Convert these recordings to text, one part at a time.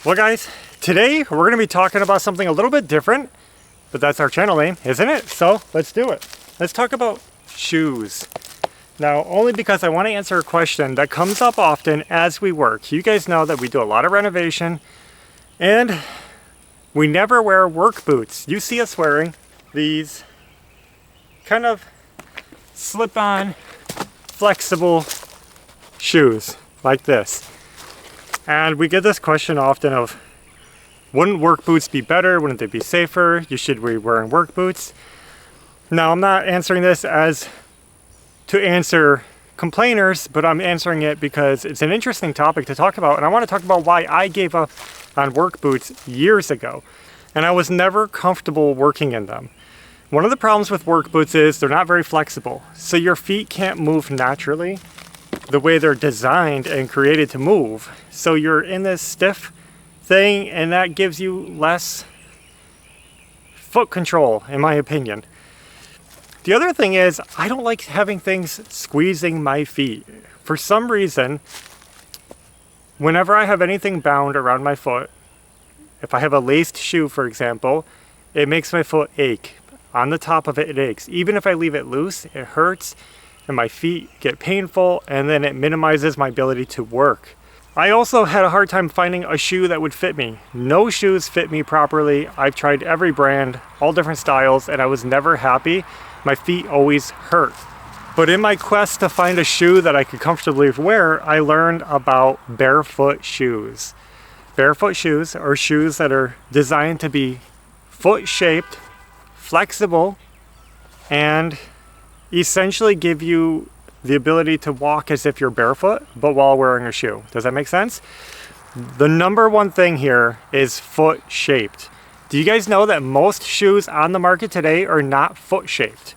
Well guys, today we're going to be talking about something a little bit different, but that's our channel name, isn't it? So let's do it. Let's talk about shoes. Now, only because I want to answer a question that comes up often as we work. You guys know that we do a lot of renovation and we never wear work boots. You see us wearing these kind of slip-on, flexible shoes like this. And we get this question often of, wouldn't work boots be better? Wouldn't they be safer? You should be wearing work boots. Now, I'm not answering this as to answer complainers, but I'm answering it because it's an interesting topic to talk about. And I want to talk about why I gave up on work boots years ago. And I was never comfortable working in them. One of the problems with work boots is they're not very flexible. So your feet can't move naturally the way they're designed and created to move. So you're in this stiff thing, and that gives you less foot control, in my opinion. The other thing is, I don't like having things squeezing my feet. For some reason, whenever I have anything bound around my foot, if I have a laced shoe, for example, it makes my foot ache. On the top of it, it aches. Even if I leave it loose, it hurts, and my feet get painful, and then it minimizes my ability to work. I also had a hard time finding a shoe that would fit me. No shoes fit me properly. I've tried every brand, all different styles, and I was never happy. My feet always hurt. But in my quest to find a shoe that I could comfortably wear, I learned about barefoot shoes. Barefoot shoes are shoes that are designed to be foot-shaped, flexible, and essentially give you the ability to walk as if you're barefoot, but while wearing a shoe. Does that make sense? The number one thing here is foot shaped. Do you guys know that most shoes on the market today are not foot shaped?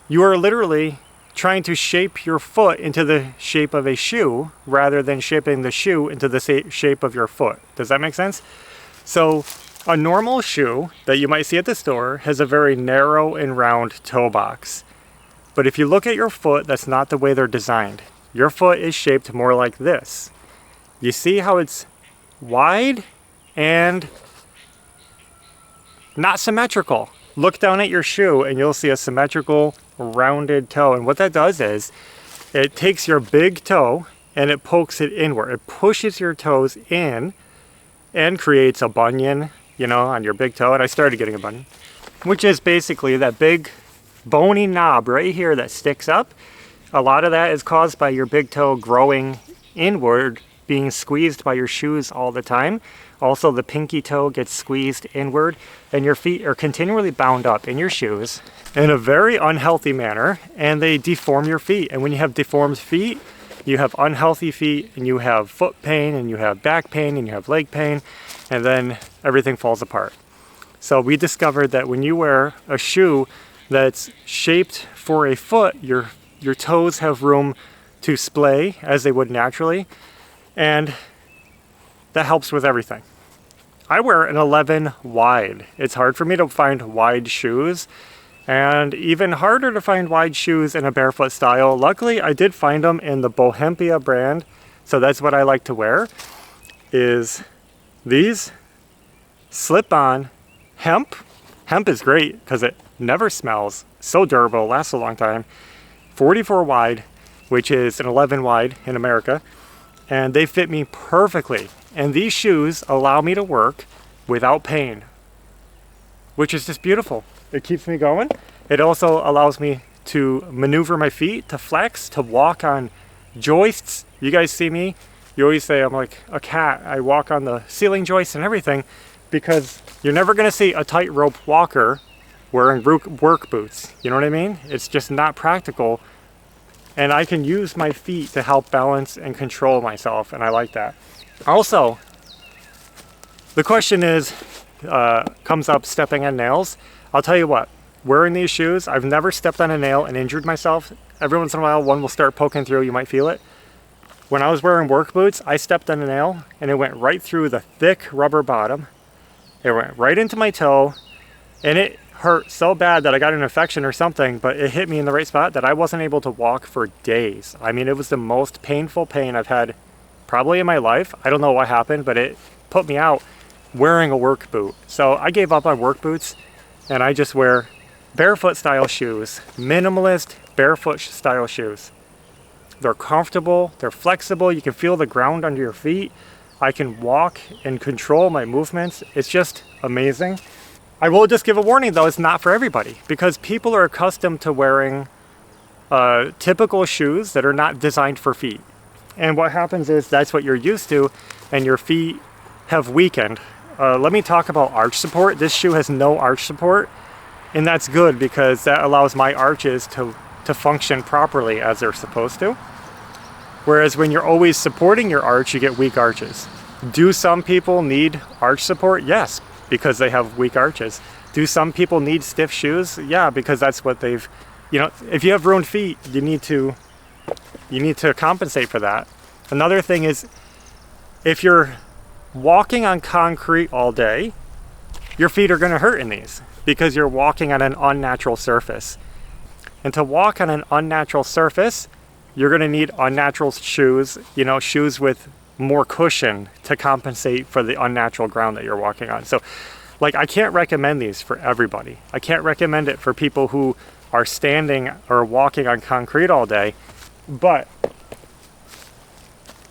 You are literally trying to shape your foot into the shape of a shoe rather than shaping the shoe into the shape of your foot. Does that make sense? So a normal shoe that you might see at the store has a very narrow and round toe box. But if you look at your foot, that's not the way they're designed. Your foot is shaped more like this. You see how it's wide and not symmetrical. Look down at your shoe and you'll see a symmetrical, rounded toe. And what that does is it takes your big toe and it pokes it inward. It pushes your toes in and creates a bunion, you know, on your big toe. And I started getting a bunion, which is basically that big bony knob right here that sticks up. A lot of that is caused by your big toe growing inward, being squeezed by your shoes all the time. Also, the pinky toe gets squeezed inward, and your feet are continually bound up in your shoes in a very unhealthy manner, and they deform your feet. And when you have deformed feet, you have unhealthy feet, and you have foot pain, and you have back pain, and you have leg pain, and then everything falls apart. So we discovered that when you wear a shoe that's shaped for a foot, your toes have room to splay as they would naturally, and that helps with everything. I wear an 11 wide. It's hard for me to find wide shoes, and even harder to find wide shoes in a barefoot style. Luckily, I did find them in the Bohempia brand, so that's what I like to wear, is these slip-on hemp. Hemp is great because it never smells, so durable, lasts a long time. 44 wide, which is an 11 wide in America, and they fit me perfectly. And these shoes allow me to work without pain, which is just beautiful. It keeps me going. It also allows me to maneuver my feet, to flex, to walk on joists. You guys see me, you always say I'm like a cat. I walk on the ceiling joists and everything, because you're never gonna see a tightrope walker wearing work boots. You know what I mean? It's just not practical. And I can use my feet to help balance and control myself, and I like that. Also, the question comes up stepping on nails. I'll tell you what, wearing these shoes, I've never stepped on a nail and injured myself. Every once in a while, one will start poking through, you might feel it. When I was wearing work boots, I stepped on a nail and it went right through the thick rubber bottom. It went right into my toe, and it hurt so bad that I got an infection or something, but it hit me in the right spot that I wasn't able to walk for days. I mean, it was the most painful pain I've had probably in my life. I don't know what happened, but it put me out wearing a work boot. So I gave up on work boots and I just wear barefoot style shoes, minimalist barefoot style shoes. They're comfortable, they're flexible, you can feel the ground under your feet. I can walk and control my movements. It's just amazing. I will just give a warning though, it's not for everybody because people are accustomed to wearing typical shoes that are not designed for feet. And what happens is that's what you're used to and your feet have weakened. Let me talk about arch support. This shoe has no arch support and that's good because that allows my arches to function properly as they're supposed to. Whereas when you're always supporting your arch, you get weak arches. Do some people need arch support? Yes, because they have weak arches. Do some people need stiff shoes? Yeah, because that's what they've, you know, if you have ruined feet, you need to compensate for that. Another thing is, if you're walking on concrete all day, your feet are gonna hurt in these because you're walking on an unnatural surface. And to walk on an unnatural surface, you're gonna need unnatural shoes, you know, shoes with more cushion to compensate for the unnatural ground that you're walking on. So, like, I can't recommend these for everybody. I can't recommend it for people who are standing or walking on concrete all day, but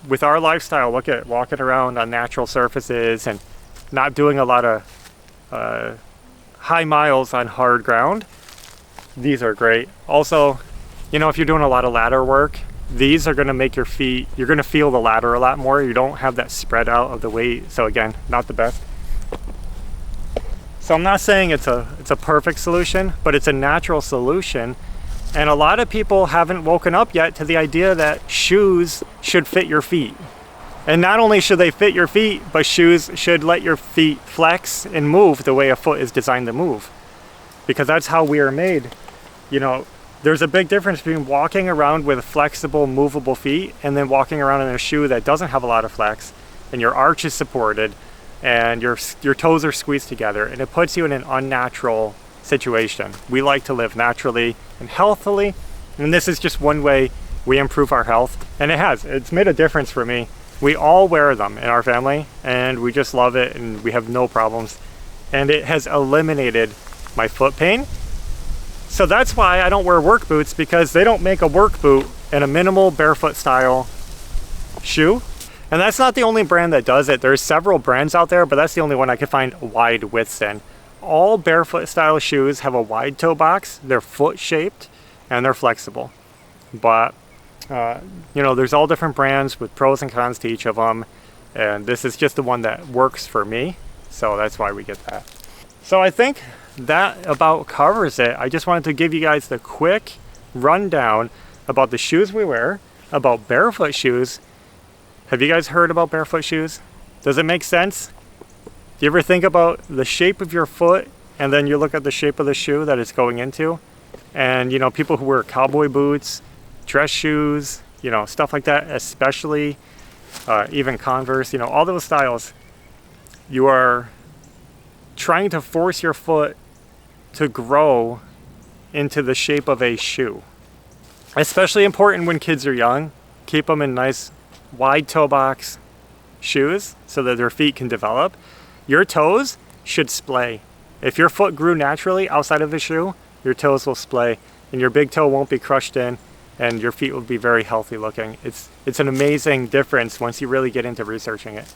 with our lifestyle, look at walking around on natural surfaces and not doing a lot of high miles on hard ground, these are great. Also, you know, if you're doing a lot of ladder work, these are gonna make your feet, you're gonna feel the ladder a lot more. You don't have that spread out of the weight. So again, not the best. So I'm not saying it's a perfect solution, but it's a natural solution. And a lot of people haven't woken up yet to the idea that shoes should fit your feet. And not only should they fit your feet, but shoes should let your feet flex and move the way a foot is designed to move. Because that's how we are made. You know, there's a big difference between walking around with flexible, movable feet and then walking around in a shoe that doesn't have a lot of flex and your arch is supported and your toes are squeezed together and it puts you in an unnatural situation. We like to live naturally and healthily, and this is just one way we improve our health, and it's made a difference for me. We all wear them in our family and we just love it and we have no problems, and it has eliminated my foot pain. So that's why I don't wear work boots, because they don't make a work boot in a minimal barefoot style shoe. And that's not the only brand that does it. There's several brands out there, but that's the only one I could find wide widths in. All barefoot style shoes have a wide toe box. They're foot shaped and they're flexible. But you know, there's all different brands with pros and cons to each of them. And this is just the one that works for me. So that's why we get that. So I think that about covers it. I just wanted to give you guys the quick rundown about the shoes we wear, about barefoot shoes. Have you guys heard about barefoot shoes? Does it make sense? Do you ever think about the shape of your foot and then you look at the shape of the shoe that it's going into? And you know, people who wear cowboy boots, dress shoes, you know, stuff like that, especially even Converse, you know, all those styles, you are trying to force your foot to grow into the shape of a shoe. Especially important when kids are young. Keep them in nice wide toe box shoes so that their feet can develop. Your toes should splay. If your foot grew naturally outside of the shoe, your toes will splay and your big toe won't be crushed in and your feet will be very healthy looking. It's an amazing difference once you really get into researching it.